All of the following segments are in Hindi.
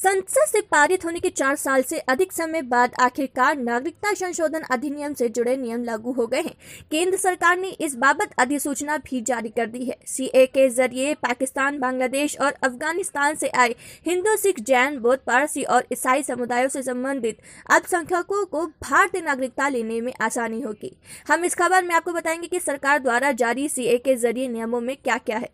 संसद से पारित होने के 4 साल से अधिक समय बाद आखिरकार नागरिकता संशोधन अधिनियम से जुड़े नियम लागू हो गए हैं। केंद्र सरकार ने इस बाबत अधिसूचना भी जारी कर दी है। सीए के जरिए पाकिस्तान, बांग्लादेश और अफगानिस्तान से आए हिंदू, सिख, जैन, बौद्ध, पारसी और ईसाई समुदायों से संबंधित अल्पसंख्यकों को भारतीय नागरिकता लेने में आसानी होगी। हम इस खबर में आपको बताएंगे कि सरकार द्वारा जारी सीए के जरिए नियमों में क्या क्या है।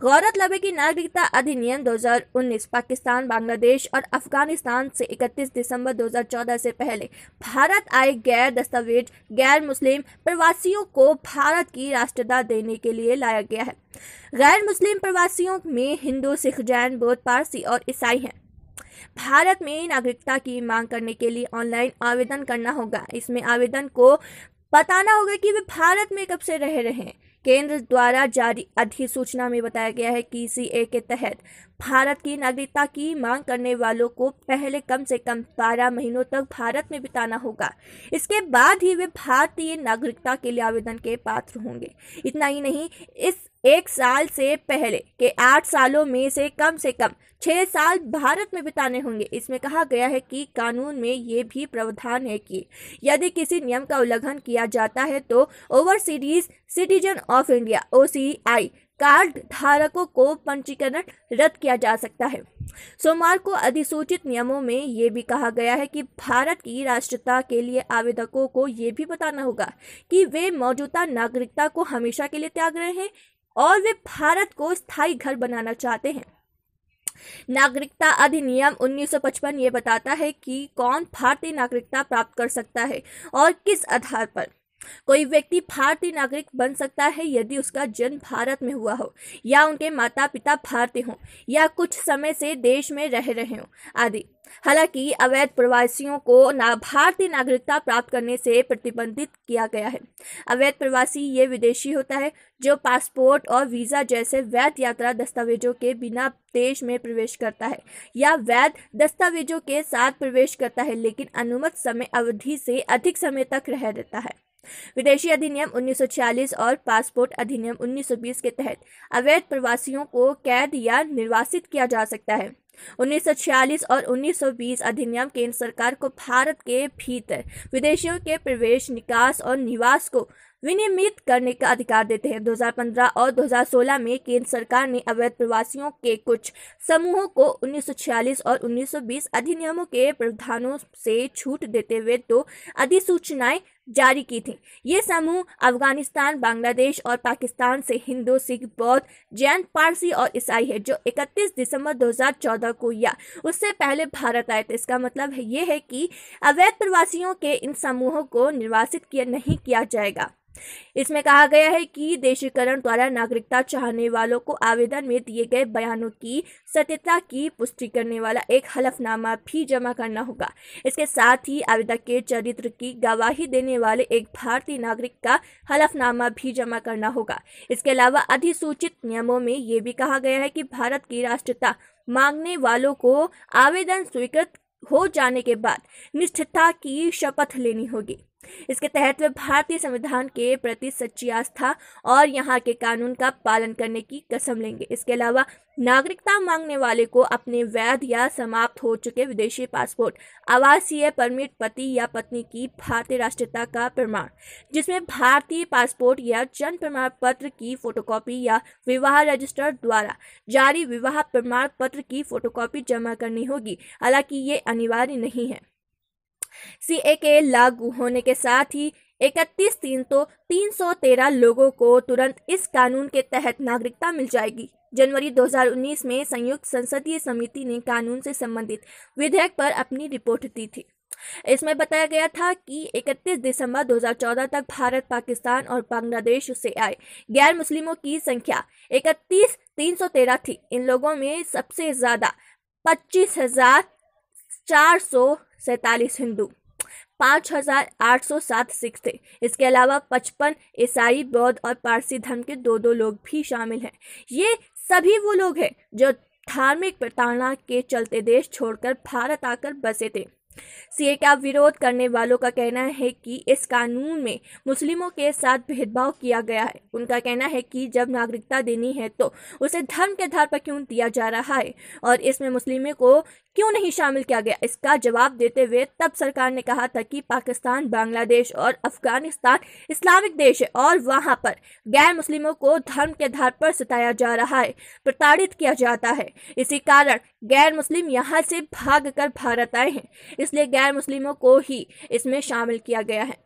गौरतलब है कि नागरिकता अधिनियम 2019 पाकिस्तान, बांग्लादेश और अफगानिस्तान से 31 दिसंबर 2014 से पहले भारत आए गैर दस्तावेज गैर मुस्लिम प्रवासियों को भारत की राष्ट्रता देने के लिए लाया गया है। गैर मुस्लिम प्रवासियों में हिंदू, सिख, जैन, बौद्ध, पारसी और ईसाई हैं। भारत में नागरिकता की मांग करने के लिए ऑनलाइन आवेदन करना होगा। इसमें आवेदन को बताना होगा कि वे भारत में कब से रह रहे हैं। केंद्र द्वारा जारी अधिसूचना में बताया गया है कि सीए के तहत भारत की नागरिकता की मांग करने वालों को पहले कम से कम 12 महीनों तक भारत में बिताना होगा। इसके बाद ही वे भारतीय नागरिकता के लिए आवेदन के पात्र होंगे। इतना ही नहीं, इस 1 साल से पहले के 8 सालों में से कम 6 साल भारत में बिताने होंगे। इसमें कहा गया है कि कानून में ये भी प्रावधान है कि यदि किसी नियम का उल्लंघन किया जाता है तो overseas citizen of India OCI card धारकों को पंजीकरण रद्द किया जा सकता है। सोमवार को अधिसूचित नियमों में यह भी कहा गया है कि भारत की राष्ट्रीयता के लिए आवेदकों को यह भी बताना होगा कि वे मौजूदा नागरिकता को हमेशा के लिए त्याग रहे हैं और वे भारत को स्थायी घर बनाना चाहते हैं। नागरिकता अधिनियम 1955 ये बताता है कि कौन भारतीय नागरिकता प्राप्त कर सकता है और किस आधार पर। कोई व्यक्ति भारतीय नागरिक बन सकता है यदि उसका जन्म भारत में हुआ हो या उनके माता पिता भारतीय हों या कुछ समय से देश में रह रहे हों आदि। हालांकि अवैध प्रवासियों को भारतीय नागरिकता प्राप्त करने से प्रतिबंधित किया गया है। अवैध प्रवासी ये विदेशी होता है जो पासपोर्ट और वीजा जैसे वैध यात्रा दस्तावेजों के बिना देश में प्रवेश करता है या वैध दस्तावेजों के साथ प्रवेश करता है लेकिन अनुमत समय अवधि से अधिक समय तक रह रहता है। विदेशी अधिनियम 1946 और पासपोर्ट अधिनियम 1920 के तहत अवैध प्रवासियों को कैद या निर्वासित किया जा सकता है। 1946 और 1920 अधिनियम केंद्र सरकार को भारत के भीतर विदेशियों के प्रवेश, निकास और निवास को विनियमित करने का अधिकार देते हैं। 2015 और 2016 में केंद्र सरकार ने अवैध प्रवासियों के कुछ समूहों को 1946 और 1920 अधिनियमों के प्रावधानों से छूट देते हुए 2 अधिसूचनाएं जारी की थी। ये समूह अफगानिस्तान, बांग्लादेश और पाकिस्तान से हिंदू, सिख, बौद्ध, जैन, पारसी और ईसाई है जो 31 दिसंबर 2014 को या उससे पहले भारत आए थे। इसका मतलब ये है कि अवैध प्रवासियों के इन समूहों को निर्वासित नहीं किया जाएगा। इसमें कहा गया है कि देशीकरण द्वारा नागरिकता चाहने वालों को आवेदन में दिए गए बयानों की सत्यता की पुष्टि करने वाला एक हलफनामा भी जमा करना होगा। इसके साथ ही आवेदक के चरित्र की गवाही देने वाले एक भारतीय नागरिक का हलफनामा भी जमा करना होगा। इसके अलावा अधिसूचित नियमों में यह भी कहा गया है कि भारत की राष्ट्रीयता मांगने वालों को आवेदन स्वीकृत हो जाने के बाद निष्ठता की शपथ लेनी होगी। इसके तहत वे भारतीय संविधान के प्रति सच्ची आस्था और यहाँ के कानून का पालन करने की कसम लेंगे। इसके अलावा नागरिकता मांगने वाले को अपने वैध या समाप्त हो चुके विदेशी पासपोर्ट, आवासीय परमिट, पति या पत्नी की भारतीय राष्ट्रीयता का प्रमाण जिसमें भारतीय पासपोर्ट या जन्म प्रमाण पत्र की फोटोकॉपी या विवाह रजिस्टर द्वारा जारी विवाह प्रमाण पत्र की फोटोकॉपी जमा करनी होगी। हालांकि ये अनिवार्य नहीं है। सीए के लागू होने के साथ ही 313 लोगों को तुरंत इस कानून के तहत नागरिकता मिल जाएगी। जनवरी 2019 में संयुक्त संसदीय समिति ने कानून से संबंधित विधेयक पर अपनी रिपोर्ट दी थी। इसमें बताया गया था कि 31 दिसंबर 2014 तक भारत, पाकिस्तान और बांग्लादेश से आए गैर मुस्लिमों की संख्या 313 थी। इन लोगों में सबसे ज्यादा 25,447 हिंदू, 5,807 सिख थे। इसके अलावा 55 ईसाई, बौद्ध और पारसी धर्म के 2 लोग भी शामिल हैं। ये सभी वो लोग हैं जो धार्मिक प्रताड़ना के चलते देश छोड़कर भारत आकर बसे थे। सीए का विरोध करने वालों का कहना है कि इस कानून में मुस्लिमों के साथ भेदभाव किया गया है। उनका कहना है कि जब नागरिकता देनी है तो उसे धर्म के आधार पर क्यों दिया जा रहा है और इसमें मुस्लिमों को क्यों नहीं शामिल किया गया। इसका जवाब देते हुए तब सरकार ने कहा था कि पाकिस्तान, बांग्लादेश और अफगानिस्तान इस्लामिक देश है और वहां पर गैर मुस्लिमों को धर्म के आधार पर सताया जा रहा है, प्रताड़ित किया जाता है। इसी कारण गैर मुस्लिम यहाँ से भागकर भारत आए हैं, इसलिए गैर मुस्लिमों को ही इसमें शामिल किया गया है।